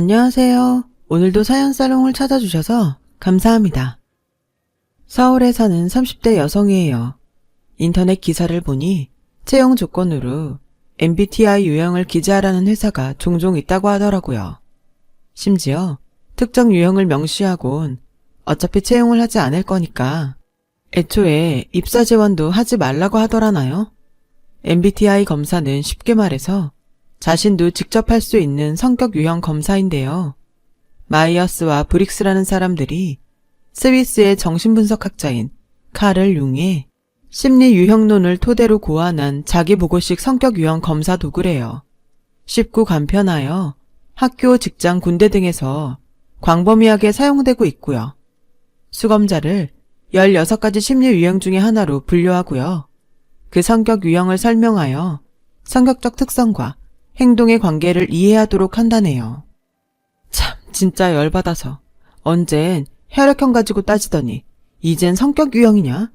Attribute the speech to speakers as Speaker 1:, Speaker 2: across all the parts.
Speaker 1: 안녕하세요. 오늘도 사연사롱을 찾아주셔서 감사합니다. 서울에 사는 30대 여성이에요. 인터넷 기사를 보니 채용 조건으로 MBTI 유형을 기재하라는 회사가 종종 있다고 하더라고요. 심지어 특정 유형을 명시하곤 어차피 채용을 하지 않을 거니까 애초에 입사 지원도 하지 말라고 하더라나요? MBTI 검사는 쉽게 말해서 자신도 직접 할 수 있는 성격 유형 검사인데요. 마이어스와 브릭스라는 사람들이 스위스의 정신분석학자인 카를 융의 심리 유형론을 토대로 고안한 자기보고식 성격 유형 검사 도구래요. 쉽고 간편하여 학교, 직장, 군대 등에서 광범위하게 사용되고 있고요. 수검자를 16가지 심리 유형 중에 하나로 분류하고요. 그 성격 유형을 설명하여 성격적 특성과 행동의 관계를 이해하도록 한다네요. 참 진짜 열받아서 언젠 혈액형 가지고 따지더니 이젠 성격 유형이냐?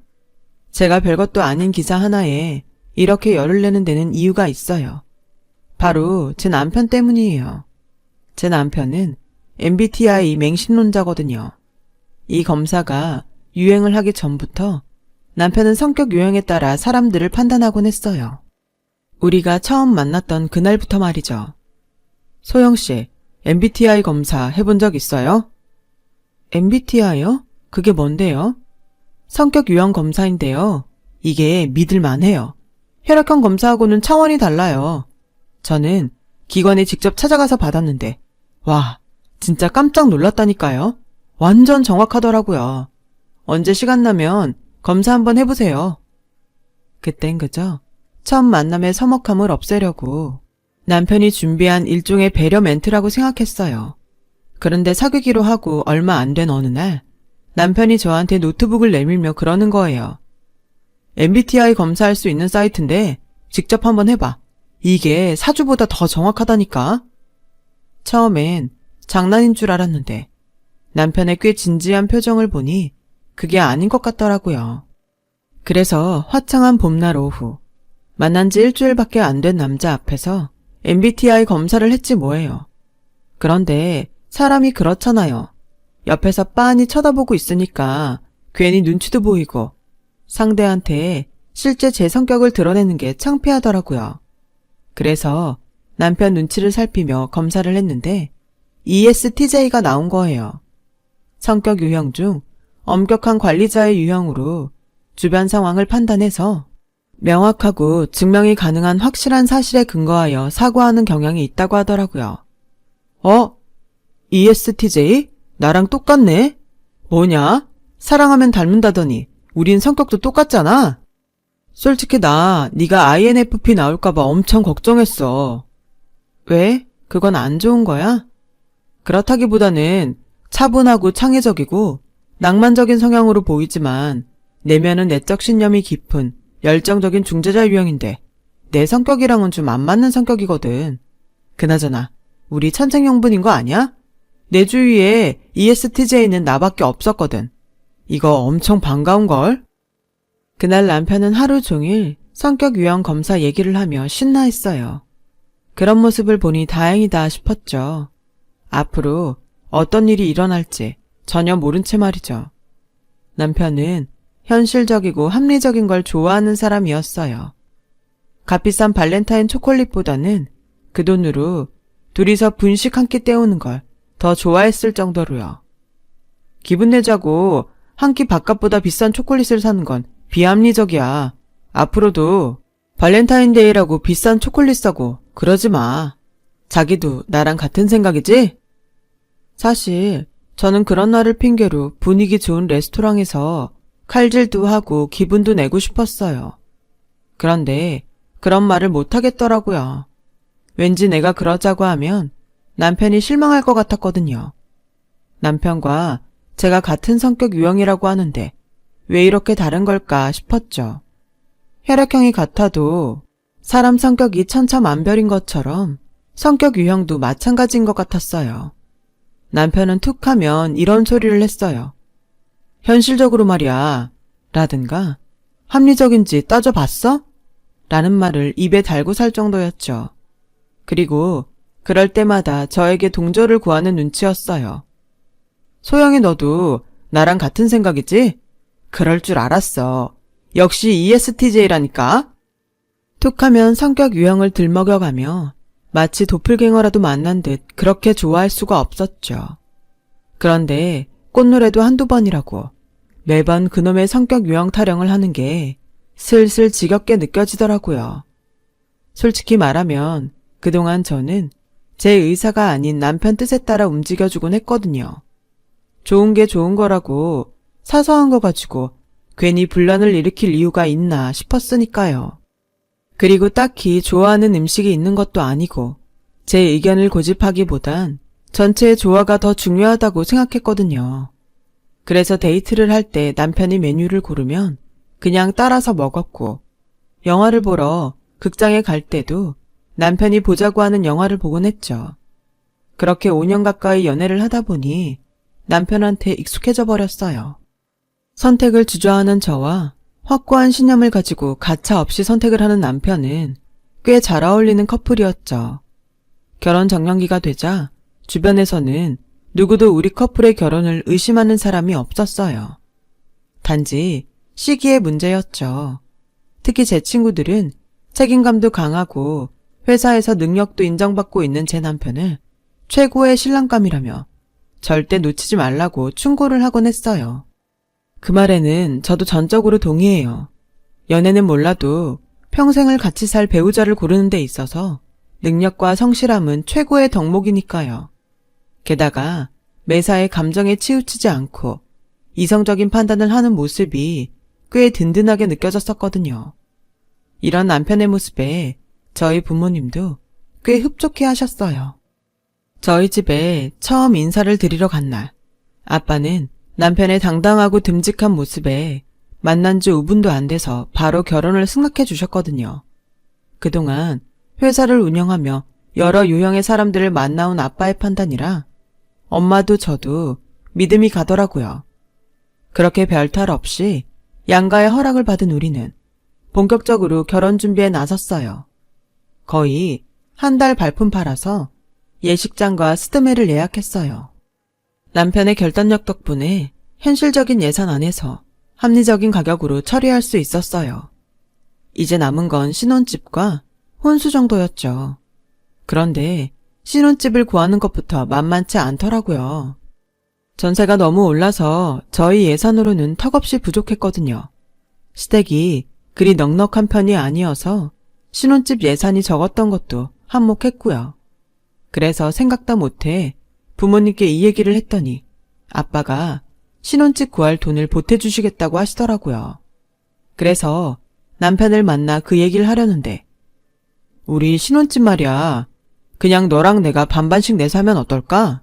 Speaker 1: 제가 별것도 아닌 기사 하나에 이렇게 열을 내는 데는 이유가 있어요. 바로 제 남편 때문이에요. 제 남편은 MBTI 맹신론자거든요. 이 검사가 유행을 하기 전부터 남편은 성격 유형에 따라 사람들을 판단하곤 했어요. 우리가 처음 만났던 그날부터 말이죠. 소영씨, MBTI 검사 해본 적 있어요? MBTI요? 그게 뭔데요? 성격 유형 검사인데요. 이게 믿을만해요. 혈액형 검사하고는 차원이 달라요. 저는 기관에 직접 찾아가서 받았는데 와, 진짜 깜짝 놀랐다니까요. 완전 정확하더라고요. 언제 시간 나면 검사 한번 해보세요. 그땐 그저 첫 만남의 서먹함을 없애려고 남편이 준비한 일종의 배려 멘트라고 생각했어요. 그런데 사귀기로 하고 얼마 안 된 어느 날 남편이 저한테 노트북을 내밀며 그러는 거예요. MBTI 검사할 수 있는 사이트인데 직접 한번 해봐. 이게 사주보다 더 정확하다니까. 처음엔 장난인 줄 알았는데 남편의 꽤 진지한 표정을 보니 그게 아닌 것 같더라고요. 그래서 화창한 봄날 오후 만난 지 일주일밖에 안 된 남자 앞에서 MBTI 검사를 했지 뭐예요. 그런데 사람이 그렇잖아요. 옆에서 빤히 쳐다보고 있으니까 괜히 눈치도 보이고 상대한테 실제 제 성격을 드러내는 게 창피하더라고요. 그래서 남편 눈치를 살피며 검사를 했는데 ESTJ가 나온 거예요. 성격 유형 중 엄격한 관리자의 유형으로 주변 상황을 판단해서 명확하고 증명이 가능한 확실한 사실에 근거하여 사고하는 경향이 있다고 하더라고요. ESTJ? 나랑 똑같네? 뭐냐? 사랑하면 닮는다더니 우린 성격도 똑같잖아? 솔직히 네가 INFP 나올까봐 엄청 걱정했어. 왜? 그건 안 좋은 거야? 그렇다기보다는 차분하고 창의적이고 낭만적인 성향으로 보이지만 내면은 내적 신념이 깊은 열정적인 중재자 유형인데 내 성격이랑은 좀 안 맞는 성격이거든. 그나저나 우리 천생연분인 거 아니야? 내 주위에 ESTJ는 나밖에 없었거든. 이거 엄청 반가운걸? 그날 남편은 하루 종일 성격 유형 검사 얘기를 하며 신나했어요. 그런 모습을 보니 다행이다 싶었죠. 앞으로 어떤 일이 일어날지 전혀 모른 채 말이죠. 남편은 현실적이고 합리적인 걸 좋아하는 사람이었어요. 값비싼 발렌타인 초콜릿보다는 그 돈으로 둘이서 분식 한 끼 때우는 걸 더 좋아했을 정도로요. 기분 내자고 한 끼 밥값보다 비싼 초콜릿을 사는 건 비합리적이야. 앞으로도 발렌타인데이라고 비싼 초콜릿 사고 그러지 마. 자기도 나랑 같은 생각이지? 사실 저는 그런 날을 핑계로 분위기 좋은 레스토랑에서 칼질도 하고 기분도 내고 싶었어요. 그런데 그런 말을 못하겠더라고요. 왠지 내가 그러자고 하면 남편이 실망할 것 같았거든요. 남편과 제가 같은 성격 유형이라고 하는데 왜 이렇게 다른 걸까 싶었죠. 혈액형이 같아도 사람 성격이 천차만별인 것처럼 성격 유형도 마찬가지인 것 같았어요. 남편은 툭 하면 이런 소리를 했어요. 현실적으로 말이야 라든가 합리적인지 따져봤어? 라는 말을 입에 달고 살 정도였죠. 그리고 그럴 때마다 저에게 동조를 구하는 눈치였어요. 소영이 너도 나랑 같은 생각이지? 그럴 줄 알았어. 역시 ESTJ라니까? 툭하면 성격 유형을 들먹여가며 마치 도플갱어라도 만난 듯 그렇게 좋아할 수가 없었죠. 그런데 꽃노래도 한두 번이라고 매번 그놈의 성격 유형 타령을 하는 게 슬슬 지겹게 느껴지더라고요. 솔직히 말하면 그동안 저는 제 의사가 아닌 남편 뜻에 따라 움직여주곤 했거든요. 좋은 게 좋은 거라고 사소한 거 가지고 괜히 분란을 일으킬 이유가 있나 싶었으니까요. 그리고 딱히 좋아하는 음식이 있는 것도 아니고 제 의견을 고집하기보단 전체의 조화가 더 중요하다고 생각했거든요. 그래서 데이트를 할 때 남편이 메뉴를 고르면 그냥 따라서 먹었고, 영화를 보러 극장에 갈 때도 남편이 보자고 하는 영화를 보곤 했죠. 그렇게 5년 가까이 연애를 하다 보니 남편한테 익숙해져 버렸어요. 선택을 주저하는 저와 확고한 신념을 가지고 가차없이 선택을 하는 남편은 꽤 잘 어울리는 커플이었죠. 결혼 정년기가 되자 주변에서는 누구도 우리 커플의 결혼을 의심하는 사람이 없었어요. 단지 시기의 문제였죠. 특히 제 친구들은 책임감도 강하고 회사에서 능력도 인정받고 있는 제 남편을 최고의 신랑감이라며 절대 놓치지 말라고 충고를 하곤 했어요. 그 말에는 저도 전적으로 동의해요. 연애는 몰라도 평생을 같이 살 배우자를 고르는 데 있어서 능력과 성실함은 최고의 덕목이니까요. 게다가 매사에 감정에 치우치지 않고 이성적인 판단을 하는 모습이 꽤 든든하게 느껴졌었거든요. 이런 남편의 모습에 저희 부모님도 꽤 흡족해 하셨어요. 저희 집에 처음 인사를 드리러 간 날, 아빠는 남편의 당당하고 듬직한 모습에 만난 지 5분도 안 돼서 바로 결혼을 승낙해 주셨거든요. 그동안 회사를 운영하며 여러 유형의 사람들을 만나온 아빠의 판단이라 엄마도 저도 믿음이 가더라고요. 그렇게 별탈 없이 양가의 허락을 받은 우리는 본격적으로 결혼 준비에 나섰어요. 거의 한 달 발품 팔아서 예식장과 스드메를 예약했어요. 남편의 결단력 덕분에 현실적인 예산 안에서 합리적인 가격으로 처리할 수 있었어요. 이제 남은 건 신혼집과 혼수 정도였죠. 그런데 신혼집을 구하는 것부터 만만치 않더라고요. 전세가 너무 올라서 저희 예산으로는 턱없이 부족했거든요. 시댁이 그리 넉넉한 편이 아니어서 신혼집 예산이 적었던 것도 한몫했고요. 그래서 생각도 못해 부모님께 이 얘기를 했더니 아빠가 신혼집 구할 돈을 보태주시겠다고 하시더라고요. 그래서 남편을 만나 그 얘기를 하려는데 우리 신혼집 말이야. 그냥 너랑 내가 반반씩 내서 하면 어떨까?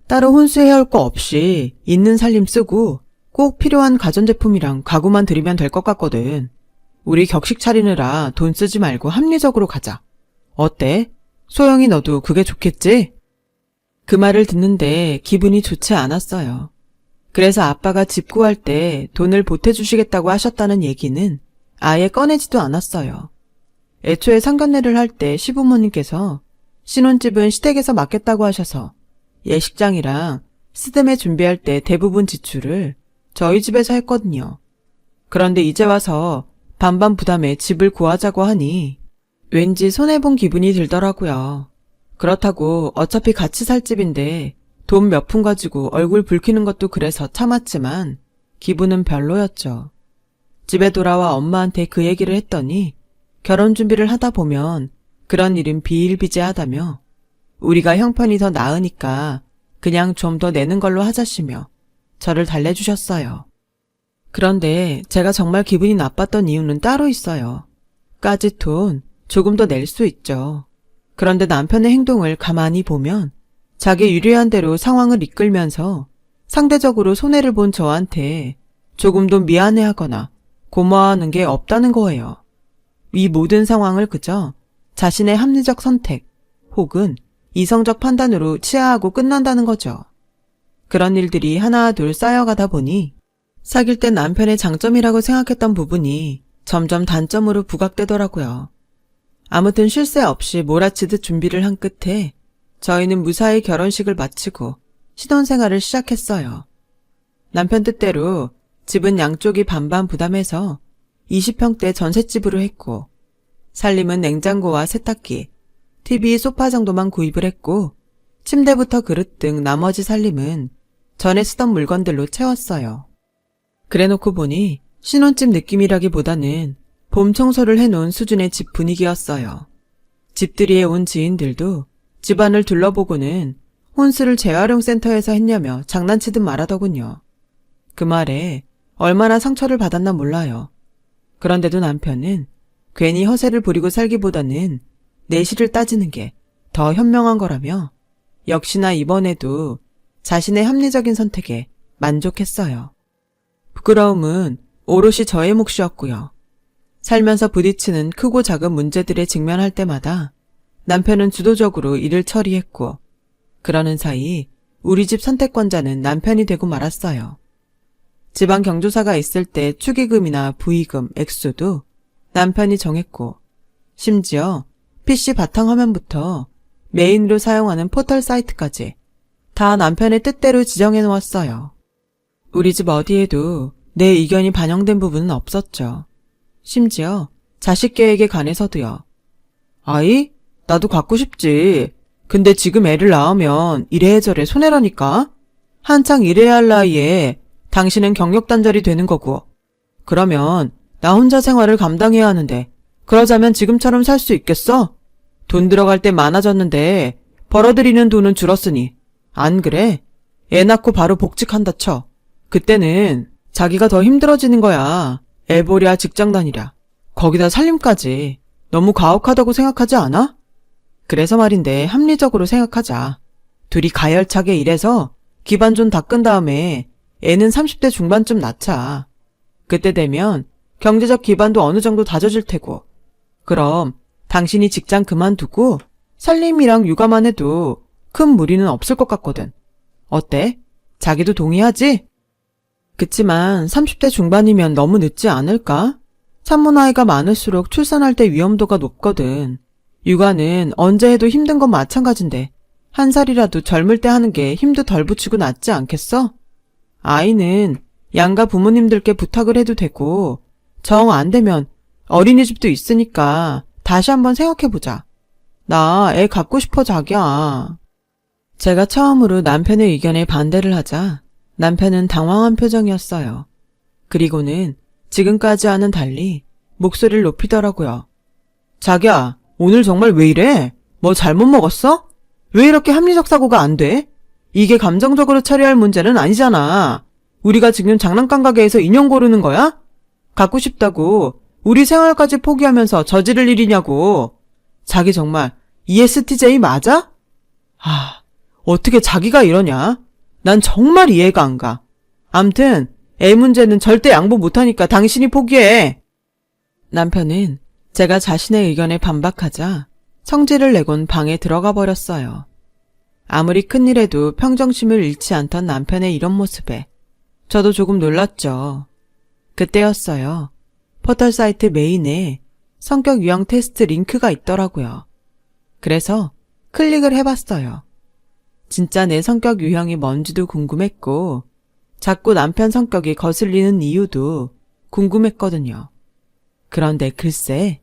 Speaker 1: 따로 혼수해야 할 거 없이 있는 살림 쓰고 꼭 필요한 가전제품이랑 가구만 들이면 될 것 같거든. 우리 격식 차리느라 돈 쓰지 말고 합리적으로 가자. 어때? 소영이 너도 그게 좋겠지? 그 말을 듣는데 기분이 좋지 않았어요. 그래서 아빠가 집 구할 때 돈을 보태주시겠다고 하셨다는 얘기는 아예 꺼내지도 않았어요. 애초에 상견례를 할 때 시부모님께서 신혼집은 시댁에서 맡겠다고 하셔서 예식장이랑 스드메 준비할 때 대부분 지출을 저희 집에서 했거든요. 그런데 이제 와서 반반 부담에 집을 구하자고 하니 왠지 손해본 기분이 들더라고요. 그렇다고 어차피 같이 살 집인데 돈 몇 푼 가지고 얼굴 붉히는 것도 그래서 참았지만 기분은 별로였죠. 집에 돌아와 엄마한테 그 얘기를 했더니 결혼 준비를 하다 보면 그런 일은 비일비재하다며 우리가 형편이 더 나으니까 그냥 좀 더 내는 걸로 하자시며 저를 달래주셨어요. 그런데 제가 정말 기분이 나빴던 이유는 따로 있어요. 까짓 돈 조금 더 낼 수 있죠. 그런데 남편의 행동을 가만히 보면 자기 유리한 대로 상황을 이끌면서 상대적으로 손해를 본 저한테 조금도 미안해하거나 고마워하는 게 없다는 거예요. 이 모든 상황을 그저 자신의 합리적 선택 혹은 이성적 판단으로 치하하고 끝난다는 거죠. 그런 일들이 하나 둘 쌓여가다 보니 사귈 때 남편의 장점이라고 생각했던 부분이 점점 단점으로 부각되더라고요. 아무튼 쉴 새 없이 몰아치듯 준비를 한 끝에 저희는 무사히 결혼식을 마치고 신혼생활을 시작했어요. 남편 뜻대로 집은 양쪽이 반반 부담해서 20평대 전셋집으로 했고, 살림은 냉장고와 세탁기, TV, 소파 정도만 구입을 했고, 침대부터 그릇 등 나머지 살림은 전에 쓰던 물건들로 채웠어요. 그래놓고 보니 신혼집 느낌이라기보다는 봄 청소를 해놓은 수준의 집 분위기였어요. 집들이에 온 지인들도 집안을 둘러보고는 혼수를 재활용 센터에서 했냐며 장난치듯 말하더군요. 그 말에 얼마나 상처를 받았나 몰라요. 그런데도 남편은 괜히 허세를 부리고 살기보다는 내실을 따지는 게 더 현명한 거라며 역시나 이번에도 자신의 합리적인 선택에 만족했어요. 부끄러움은 오롯이 저의 몫이었고요. 살면서 부딪히는 크고 작은 문제들에 직면할 때마다 남편은 주도적으로 일을 처리했고, 그러는 사이 우리 집 선택권자는 남편이 되고 말았어요. 지방 경조사가 있을 때 축의금이나 부의금, 액수도 남편이 정했고, 심지어 PC 바탕화면부터 메인으로 사용하는 포털 사이트까지 다 남편의 뜻대로 지정해 놓았어요. 우리 집 어디에도 내 의견이 반영된 부분은 없었죠. 심지어 자식 계획에 관해서도요. 아이? 나도 갖고 싶지. 근데 지금 애를 낳으면 이래저래 손해라니까? 한창 일해야 할 나이에 당신은 경력 단절이 되는 거고. 그러면 나 혼자 생활을 감당해야 하는데 그러자면 지금처럼 살 수 있겠어? 돈 들어갈 때 많아졌는데 벌어들이는 돈은 줄었으니. 안 그래? 애 낳고 바로 복직한다 쳐. 그때는 자기가 더 힘들어지는 거야. 애 보랴 직장 다니랴. 거기다 살림까지. 너무 가혹하다고 생각하지 않아? 그래서 말인데 합리적으로 생각하자. 둘이 가열차게 일해서 기반 좀 닦은 다음에 애는 30대 중반쯤 낳자. 그때 되면 경제적 기반도 어느 정도 다져질 테고. 그럼 당신이 직장 그만두고 살림이랑 육아만 해도 큰 무리는 없을 것 같거든. 어때? 자기도 동의하지? 그치만 30대 중반이면 너무 늦지 않을까? 산모 나이가 많을수록 출산할 때 위험도가 높거든. 육아는 언제 해도 힘든 건 마찬가지인데 한 살이라도 젊을 때 하는 게 힘도 덜 붙이고 낫지 않겠어? 아이는 양가 부모님들께 부탁을 해도 되고 정 안 되면 어린이집도 있으니까 다시 한번 생각해보자. 나 애 갖고 싶어 자기야. 제가 처음으로 남편의 의견에 반대를 하자 남편은 당황한 표정이었어요. 그리고는 지금까지와는 달리 목소리를 높이더라고요. 자기야, 오늘 정말 왜 이래? 뭐 잘못 먹었어? 왜 이렇게 합리적 사고가 안 돼? 이게 감정적으로 처리할 문제는 아니잖아. 우리가 지금 장난감 가게에서 인형 고르는 거야? 갖고 싶다고 우리 생활까지 포기하면서 저지를 일이냐고. 자기 정말 ESTJ 맞아? 어떻게 자기가 이러냐? 난 정말 이해가 안 가. 암튼 애 문제는 절대 양보 못하니까 당신이 포기해. 남편은 제가 자신의 의견에 반박하자 성질을 내곤 방에 들어가 버렸어요. 아무리 큰일에도 평정심을 잃지 않던 남편의 이런 모습에 저도 조금 놀랐죠. 그때였어요. 포털 사이트 메인에 성격 유형 테스트 링크가 있더라고요. 그래서 클릭을 해봤어요. 진짜 내 성격 유형이 뭔지도 궁금했고 자꾸 남편 성격이 거슬리는 이유도 궁금했거든요. 그런데 글쎄,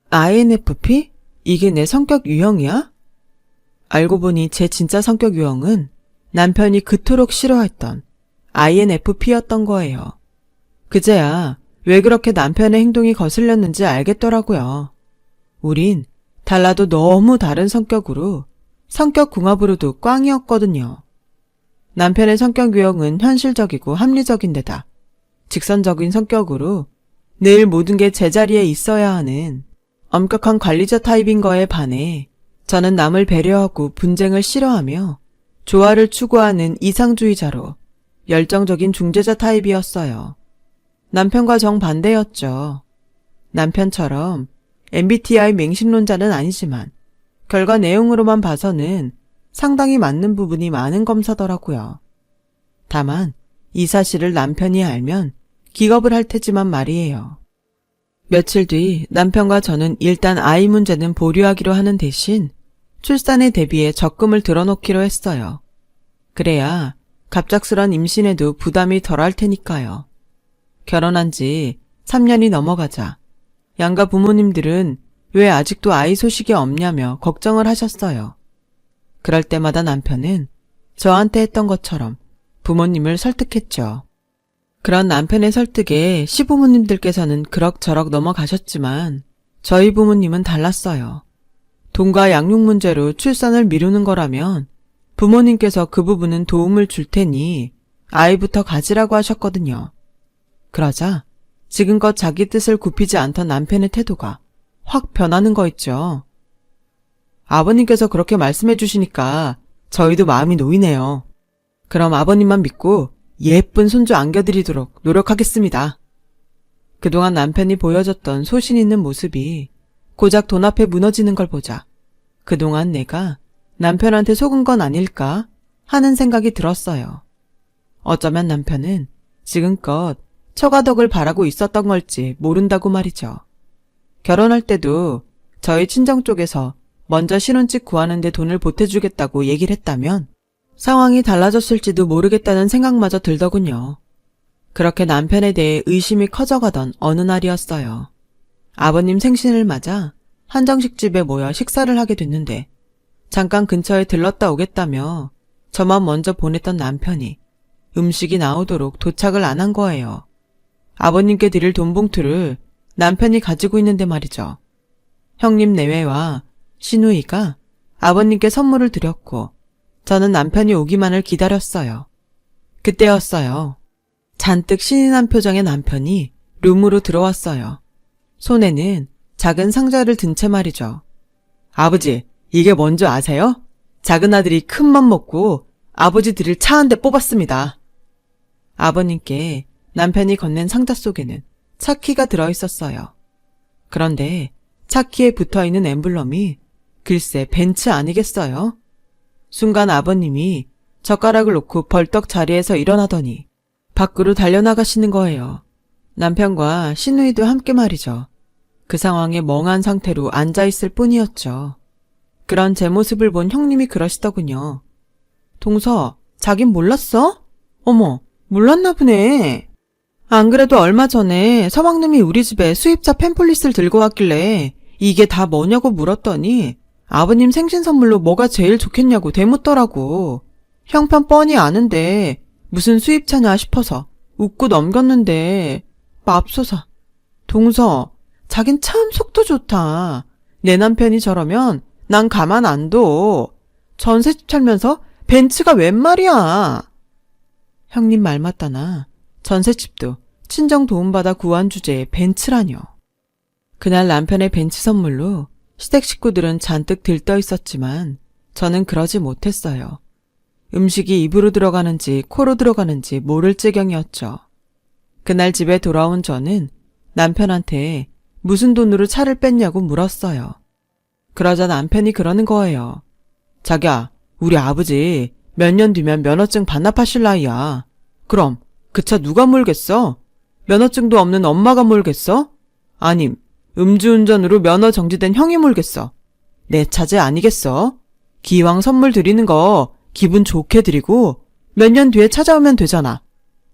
Speaker 1: INFP? 이게 내 성격 유형이야? 알고 보니 제 진짜 성격 유형은 남편이 그토록 싫어했던 INFP였던 거예요. 그제야 왜 그렇게 남편의 행동이 거슬렸는지 알겠더라고요. 우린 달라도 너무 다른 성격으로 성격 궁합으로도 꽝이었거든요. 남편의 성격 유형은 현실적이고 합리적인데다 직선적인 성격으로 늘 모든 게 제자리에 있어야 하는 엄격한 관리자 타입인 거에 반해 저는 남을 배려하고 분쟁을 싫어하며 조화를 추구하는 이상주의자로 열정적인 중재자 타입이었어요. 남편과 정반대였죠. 남편처럼 MBTI 맹신론자는 아니지만 결과 내용으로만 봐서는 상당히 맞는 부분이 많은 검사더라고요. 다만 이 사실을 남편이 알면 기겁을 할 테지만 말이에요. 며칠 뒤 남편과 저는 일단 아이 문제는 보류하기로 하는 대신 출산에 대비해 적금을 들어놓기로 했어요. 그래야 갑작스런 임신에도 부담이 덜할 테니까요. 결혼한 지 3년이 넘어가자 양가 부모님들은 왜 아직도 아이 소식이 없냐며 걱정을 하셨어요. 그럴 때마다 남편은 저한테 했던 것처럼 부모님을 설득했죠. 그런 남편의 설득에 시부모님들께서는 그럭저럭 넘어가셨지만 저희 부모님은 달랐어요. 돈과 양육 문제로 출산을 미루는 거라면 부모님께서 그 부분은 도움을 줄 테니 아이부터 가지라고 하셨거든요. 그러자 지금껏 자기 뜻을 굽히지 않던 남편의 태도가 확 변하는 거 있죠. 아버님께서 그렇게 말씀해 주시니까 저희도 마음이 놓이네요. 그럼 아버님만 믿고 예쁜 손주 안겨드리도록 노력하겠습니다. 그동안 남편이 보여줬던 소신 있는 모습이 고작 돈 앞에 무너지는 걸 보자 그동안 내가 남편한테 속은 건 아닐까 하는 생각이 들었어요. 어쩌면 남편은 지금껏 처가덕을 바라고 있었던 걸지 모른다고 말이죠. 결혼할 때도 저희 친정 쪽에서 먼저 신혼집 구하는데 돈을 보태주겠다고 얘기를 했다면 상황이 달라졌을지도 모르겠다는 생각마저 들더군요. 그렇게 남편에 대해 의심이 커져가던 어느 날이었어요. 아버님 생신을 맞아 한정식집에 모여 식사를 하게 됐는데 잠깐 근처에 들렀다 오겠다며 저만 먼저 보냈던 남편이 음식이 나오도록 도착을 안 한 거예요. 아버님께 드릴 돈 봉투를 남편이 가지고 있는데 말이죠. 형님 내외와 시누이가 아버님께 선물을 드렸고 저는 남편이 오기만을 기다렸어요. 그때였어요. 잔뜩 신이 난 표정의 남편이 룸으로 들어왔어요. 손에는 작은 상자를 든 채 말이죠. 아버지, 이게 뭔지 아세요? 작은 아들이 큰 맘 먹고 아버지 드릴 차 한 대 뽑았습니다. 아버님께 남편이 건넨 상자 속에는 차키가 들어있었어요. 그런데 차키에 붙어있는 엠블럼이 글쎄 벤츠 아니겠어요? 순간 아버님이 젓가락을 놓고 벌떡 자리에서 일어나더니 밖으로 달려나가시는 거예요. 남편과 시누이도 함께 말이죠. 그 상황에 멍한 상태로 앉아있을 뿐이었죠. 그런 제 모습을 본 형님이 그러시더군요. 동서, 자긴 몰랐어? 어머, 몰랐나 보네. 안 그래도 얼마 전에 서방님이 우리 집에 수입차 팸플릿을 들고 왔길래 이게 다 뭐냐고 물었더니 아버님 생신 선물로 뭐가 제일 좋겠냐고 되묻더라고. 형편 뻔히 아는데 무슨 수입차냐 싶어서 웃고 넘겼는데 맙소사. 동서, 자긴 참 속도 좋다. 내 남편이 저러면 난 가만 안 둬. 전셋집 살면서 벤츠가 웬 말이야. 형님 말 맞다나 전셋집도 친정 도움받아 구한 주제에 벤츠라뇨. 그날 남편의 벤츠 선물로 시댁 식구들은 잔뜩 들떠 있었지만 저는 그러지 못했어요. 음식이 입으로 들어가는지 코로 들어가는지 모를 지경이었죠. 그날 집에 돌아온 저는 남편한테 무슨 돈으로 차를 뺐냐고 물었어요. 그러자 남편이 그러는 거예요. 자기야, 우리 아버지 몇 년 뒤면 면허증 반납하실 나이야. 그럼 그 차 누가 몰겠어? 면허증도 없는 엄마가 몰겠어? 아님 음주운전으로 면허 정지된 형이 몰겠어? 내 차제 아니겠어? 기왕 선물 드리는 거 기분 좋게 드리고 몇 년 뒤에 찾아오면 되잖아.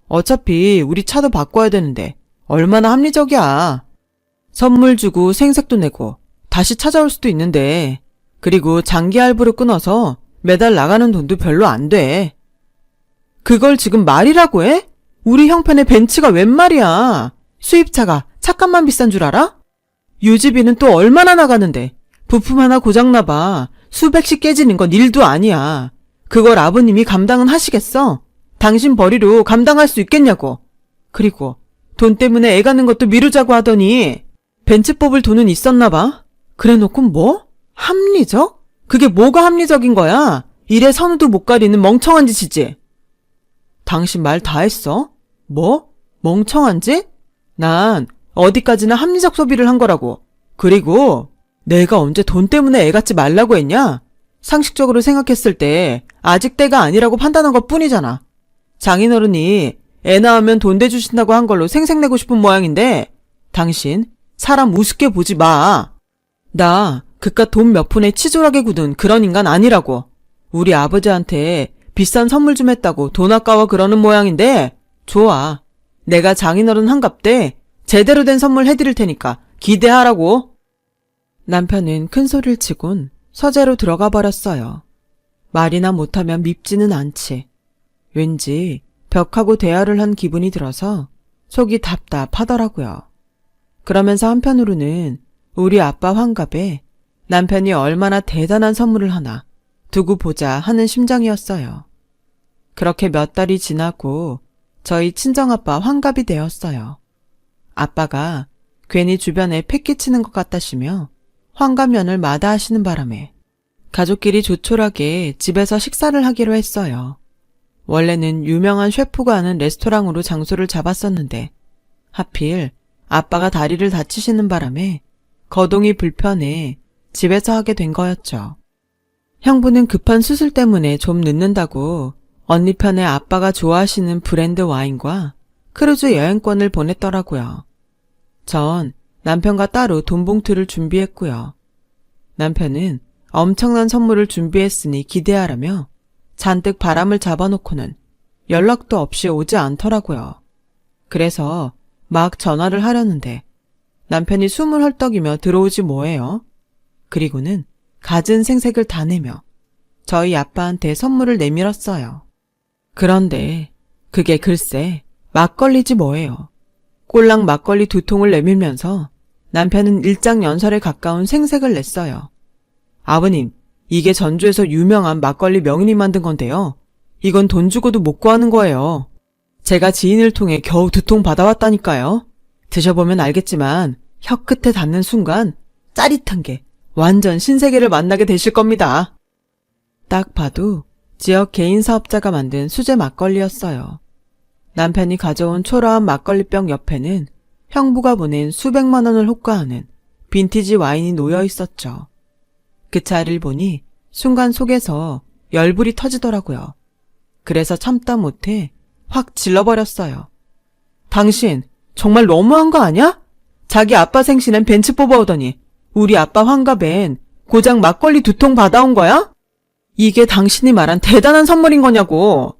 Speaker 1: 어차피 우리 차도 바꿔야 되는데 얼마나 합리적이야. 선물 주고 생색도 내고 다시 찾아올 수도 있는데 그리고 장기 할부로 끊어서 매달 나가는 돈도 별로 안 돼. 그걸 지금 말이라고 해? 우리 형편의 벤츠가 웬 말이야. 수입차가 차값만 비싼 줄 알아? 유지비는 또 얼마나 나가는데 부품 하나 고장나봐 수백씩 깨지는 건 일도 아니야. 그걸 아버님이 감당은 하시겠어? 당신 벌이로 감당할 수 있겠냐고. 그리고 돈 때문에 애 가는 것도 미루자고 하더니 벤츠 뽑을 돈은 있었나 봐. 그래놓고 뭐? 합리적? 그게 뭐가 합리적인 거야? 일에 선우도 못 가리는 멍청한 짓이지. 당신 말 다 했어? 뭐? 멍청한 짓? 난 어디까지나 합리적 소비를 한 거라고. 그리고 내가 언제 돈 때문에 애 갖지 말라고 했냐? 상식적으로 생각했을 때 아직 때가 아니라고 판단한 것 뿐이잖아. 장인어른이 애 낳으면 돈 대주신다고 한 걸로 생색내고 싶은 모양인데 당신 사람 우습게 보지 마. 나 그깟 돈 몇 푼에 치졸하게 굳은 그런 인간 아니라고. 우리 아버지한테 비싼 선물 좀 했다고 돈 아까워 그러는 모양인데, 좋아. 내가 장인어른 환갑 때 제대로 된 선물 해드릴 테니까 기대하라고. 남편은 큰 소리를 치곤 서재로 들어가 버렸어요. 말이나 못하면 밉지는 않지. 왠지 벽하고 대화를 한 기분이 들어서 속이 답답하더라고요. 그러면서 한편으로는 우리 아빠 환갑에 남편이 얼마나 대단한 선물을 하나 두고 보자 하는 심정이었어요. 그렇게 몇 달이 지나고 저희 친정아빠 환갑이 되었어요. 아빠가 괜히 주변에 패기치는 것 같다시며 환갑연을 마다하시는 바람에 가족끼리 조촐하게 집에서 식사를 하기로 했어요. 원래는 유명한 셰프가 하는 레스토랑으로 장소를 잡았었는데 하필 아빠가 다리를 다치시는 바람에 거동이 불편해 집에서 하게 된 거였죠. 형부는 급한 수술 때문에 좀 늦는다고 언니 편에 아빠가 좋아하시는 브랜드 와인과 크루즈 여행권을 보냈더라고요. 전 남편과 따로 돈 봉투를 준비했고요. 남편은 엄청난 선물을 준비했으니 기대하라며 잔뜩 바람을 잡아놓고는 연락도 없이 오지 않더라고요. 그래서 막 전화를 하려는데 남편이 숨을 헐떡이며 들어오지 뭐해요. 그리고는 갖은 생색을 다 내며 저희 아빠한테 선물을 내밀었어요. 그런데 그게 글쎄 막걸리지 뭐예요. 꼴랑 막걸리 2통을 내밀면서 남편은 일장연설에 가까운 생색을 냈어요. 아버님, 이게 전주에서 유명한 막걸리 명인이 만든 건데요. 이건 돈 주고도 못 구하는 거예요. 제가 지인을 통해 겨우 2통 받아왔다니까요. 드셔보면 알겠지만 혀끝에 닿는 순간 짜릿한 게 완전 신세계를 만나게 되실 겁니다. 딱 봐도 지역 개인 사업자가 만든 수제 막걸리였어요. 남편이 가져온 초라한 막걸리병 옆에는 형부가 보낸 수백만 원을 호가하는 빈티지 와인이 놓여 있었죠. 그 차를 보니 순간 속에서 열불이 터지더라고요. 그래서 참다 못해 확 질러버렸어요. 당신 정말 너무한 거 아냐? 자기 아빠 생신엔 벤츠 뽑아오더니 우리 아빠 환갑엔 고작 막걸리 2통 받아온 거야? 이게 당신이 말한 대단한 선물인 거냐고.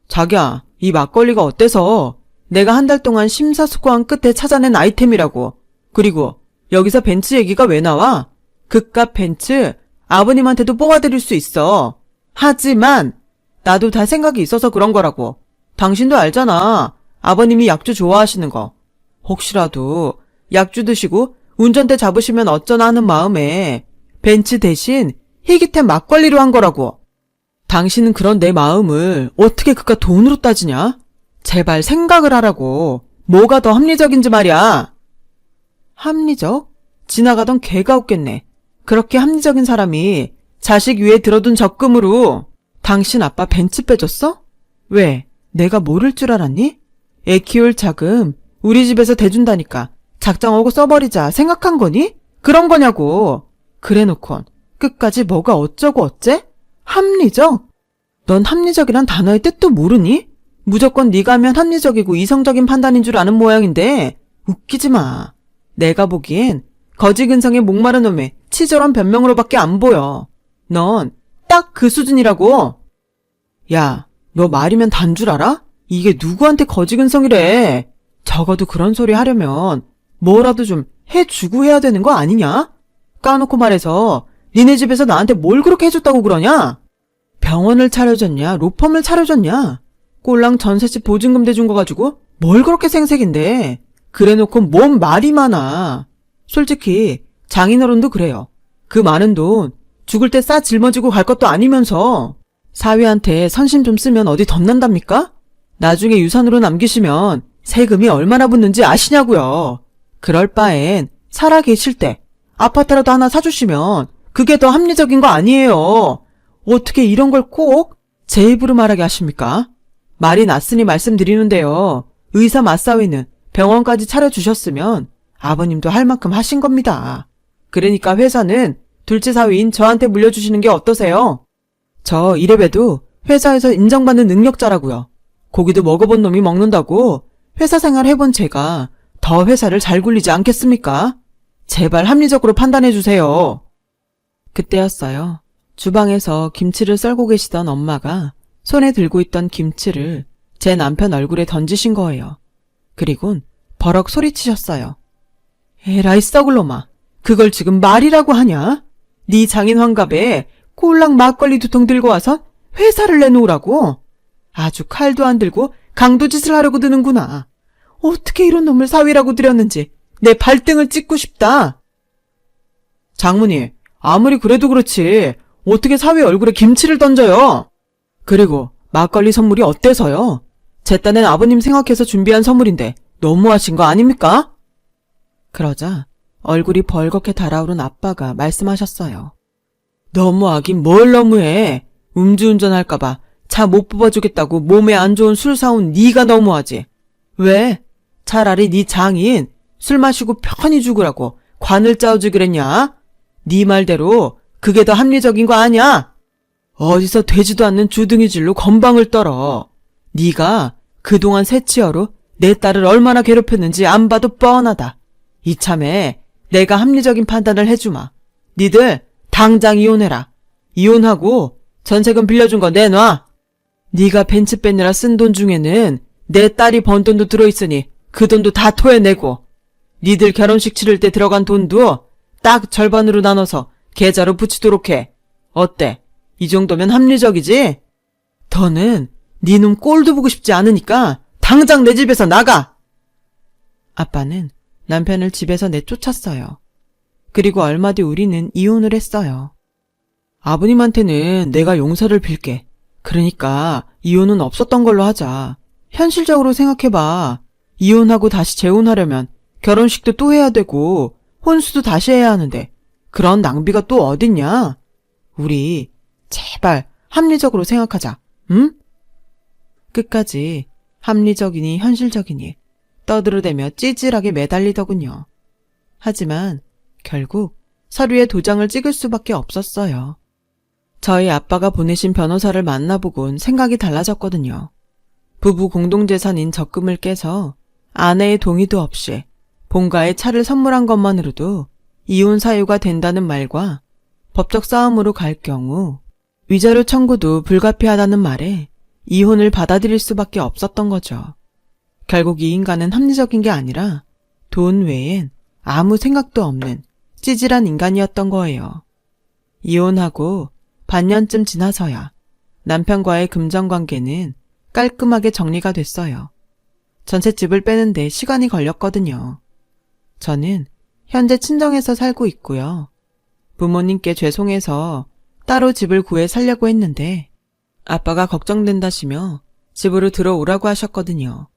Speaker 1: 자기야, 이 막걸리가 어때서? 내가 한 달 동안 심사숙고한 끝에 찾아낸 아이템이라고. 그리고 여기서 벤츠 얘기가 왜 나와? 그깟 벤츠 아버님한테도 뽑아드릴 수 있어. 하지만 나도 다 생각이 있어서 그런 거라고. 당신도 알잖아. 아버님이 약주 좋아하시는 거. 혹시라도 약주 드시고 운전대 잡으시면 어쩌나 하는 마음에 벤츠 대신 희귀템 막걸리로 한 거라고. 당신은 그런 내 마음을 어떻게 그깟 돈으로 따지냐? 제발 생각을 하라고. 뭐가 더 합리적인지 말이야. 합리적? 지나가던 개가 웃겠네. 그렇게 합리적인 사람이 자식 위에 들어둔 적금으로 당신 아빠 벤츠 빼줬어? 왜? 내가 모를 줄 알았니? 애 키울 자금 우리 집에서 대준다니까 작정하고 써버리자 생각한 거니? 그런 거냐고. 그래놓곤 끝까지 뭐가 어쩌고 어째? 합리적? 넌 합리적이란 단어의 뜻도 모르니? 무조건 네가 하면 합리적이고 이성적인 판단인 줄 아는 모양인데 웃기지 마. 내가 보기엔 거지근성에 목마른 놈의 치졸한 변명으로밖에 안 보여. 넌 딱 그 수준이라고. 야, 너 말이면 단 줄 알아? 이게 누구한테 거지근성이래. 적어도 그런 소리 하려면 뭐라도 좀 해주고 해야 되는 거 아니냐? 까놓고 말해서 니네 집에서 나한테 뭘 그렇게 해줬다고 그러냐? 병원을 차려줬냐? 로펌을 차려줬냐? 꼴랑 전셋집 보증금 대준 거 가지고 뭘 그렇게 생색인데. 그래놓고 뭔 말이 많아. 솔직히 장인어른도 그래요. 그 많은 돈 죽을 때 싸 짊어지고 갈 것도 아니면서 사위한테 선심 좀 쓰면 어디 덧난답니까? 나중에 유산으로 남기시면 세금이 얼마나 붙는지 아시냐고요. 그럴 바엔 살아 계실 때 아파트라도 하나 사주시면 그게 더 합리적인 거 아니에요. 어떻게 이런 걸 꼭 제 입으로 말하게 하십니까? 말이 났으니 말씀드리는데요. 의사 맞사위는 병원까지 차려주셨으면 아버님도 할 만큼 하신 겁니다. 그러니까 회사는 둘째 사위인 저한테 물려주시는 게 어떠세요? 저 이래봬도 회사에서 인정받는 능력자라고요. 고기도 먹어본 놈이 먹는다고 회사 생활 해본 제가 더 회사를 잘 굴리지 않겠습니까? 제발 합리적으로 판단해주세요. 그때였어요. 주방에서 김치를 썰고 계시던 엄마가 손에 들고 있던 김치를 제 남편 얼굴에 던지신 거예요. 그리곤 버럭 소리치셨어요. 에라이 썩을 놈아. 그걸 지금 말이라고 하냐? 네 장인 환갑에 꼴랑 막걸리 2통 들고 와서 회사를 내놓으라고? 아주 칼도 안 들고 강도짓을 하려고 드는구나. 어떻게 이런 놈을 사위라고 들였는지 내 발등을 찍고 싶다. 장모님, 아무리 그래도 그렇지 어떻게 사위 얼굴에 김치를 던져요? 그리고 막걸리 선물이 어때서요? 제 딴엔 아버님 생각해서 준비한 선물인데 너무하신 거 아닙니까? 그러자 얼굴이 벌겋게 달아오른 아빠가 말씀하셨어요. 너무하긴 뭘 너무해. 음주운전할까봐 차 못 뽑아주겠다고 몸에 안 좋은 술 사온 네가 너무하지. 왜? 차라리 네 장인 술 마시고 편히 죽으라고 관을 짜오지 그랬냐? 네 말대로 그게 더 합리적인 거 아니야? 어디서 되지도 않는 주둥이질로 건방을 떨어. 네가 그동안 새치어로 내 딸을 얼마나 괴롭혔는지 안 봐도 뻔하다. 이참에 내가 합리적인 판단을 해주마. 니들 당장 이혼해라. 이혼하고 전세금 빌려준 거 내놔. 네가 벤츠 빼느라 쓴 돈 중에는 내 딸이 번 돈도 들어있으니 그 돈도 다 토해내고 니들 결혼식 치를 때 들어간 돈도 딱 절반으로 나눠서 계좌로 붙이도록 해. 어때? 이 정도면 합리적이지? 더는 네 놈 꼴도 보고 싶지 않으니까 당장 내 집에서 나가! 아빠는 남편을 집에서 내쫓았어요. 그리고 얼마 뒤 우리는 이혼을 했어요. 아버님한테는 내가 용서를 빌게. 그러니까 이혼은 없었던 걸로 하자. 현실적으로 생각해봐. 이혼하고 다시 재혼하려면 결혼식도 또 해야 되고 혼수도 다시 해야 하는데 그런 낭비가 또 어딨냐? 우리 제발 합리적으로 생각하자. 응? 끝까지 합리적이니 현실적이니 떠들어대며 찌질하게 매달리더군요. 하지만 결국 서류에 도장을 찍을 수밖에 없었어요. 저희 아빠가 보내신 변호사를 만나보곤 생각이 달라졌거든요. 부부 공동재산인 적금을 깨서 아내의 동의도 없이 본가에 차를 선물한 것만으로도 이혼 사유가 된다는 말과 법적 싸움으로 갈 경우 위자료 청구도 불가피하다는 말에 이혼을 받아들일 수밖에 없었던 거죠. 결국 이 인간은 합리적인 게 아니라 돈 외엔 아무 생각도 없는 찌질한 인간이었던 거예요. 이혼하고 반년쯤 지나서야 남편과의 금전관계는 깔끔하게 정리가 됐어요. 전셋집을 빼는데 시간이 걸렸거든요. 저는 현재 친정에서 살고 있고요. 부모님께 죄송해서 따로 집을 구해 살려고 했는데 아빠가 걱정된다시며 집으로 들어오라고 하셨거든요.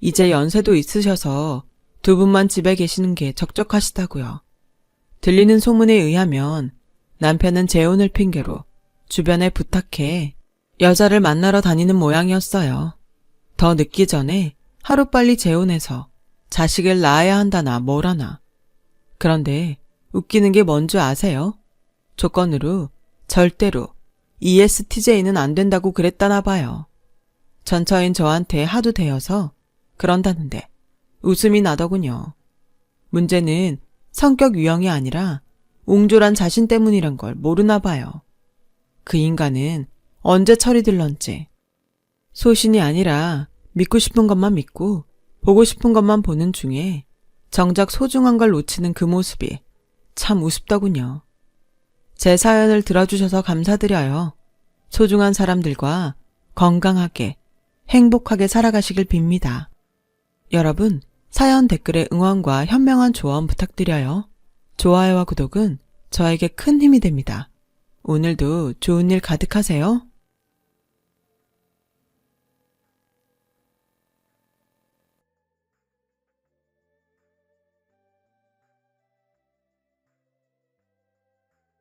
Speaker 1: 이제 연세도 있으셔서 두 분만 집에 계시는 게 적적하시다고요. 들리는 소문에 의하면 남편은 재혼을 핑계로 주변에 부탁해 여자를 만나러 다니는 모양이었어요. 더 늦기 전에 하루빨리 재혼해서 자식을 낳아야 한다나 뭐라나. 그런데 웃기는 게 뭔지 아세요? 조건으로 절대로 ESTJ는 안 된다고 그랬다나 봐요. 전처인 저한테 하도 대여서 그런다는데 웃음이 나더군요. 문제는 성격 유형이 아니라 옹졸한 자신 때문이란 걸 모르나 봐요. 그 인간은 언제 철이 들런지. 소신이 아니라 믿고 싶은 것만 믿고 보고 싶은 것만 보는 중에 정작 소중한 걸 놓치는 그 모습이 참 우습더군요. 제 사연을 들어주셔서 감사드려요. 소중한 사람들과 건강하게 행복하게 살아가시길 빕니다. 여러분, 사연 댓글에 응원과 현명한 조언 부탁드려요. 좋아요와 구독은 저에게 큰 힘이 됩니다. 오늘도 좋은 일 가득하세요.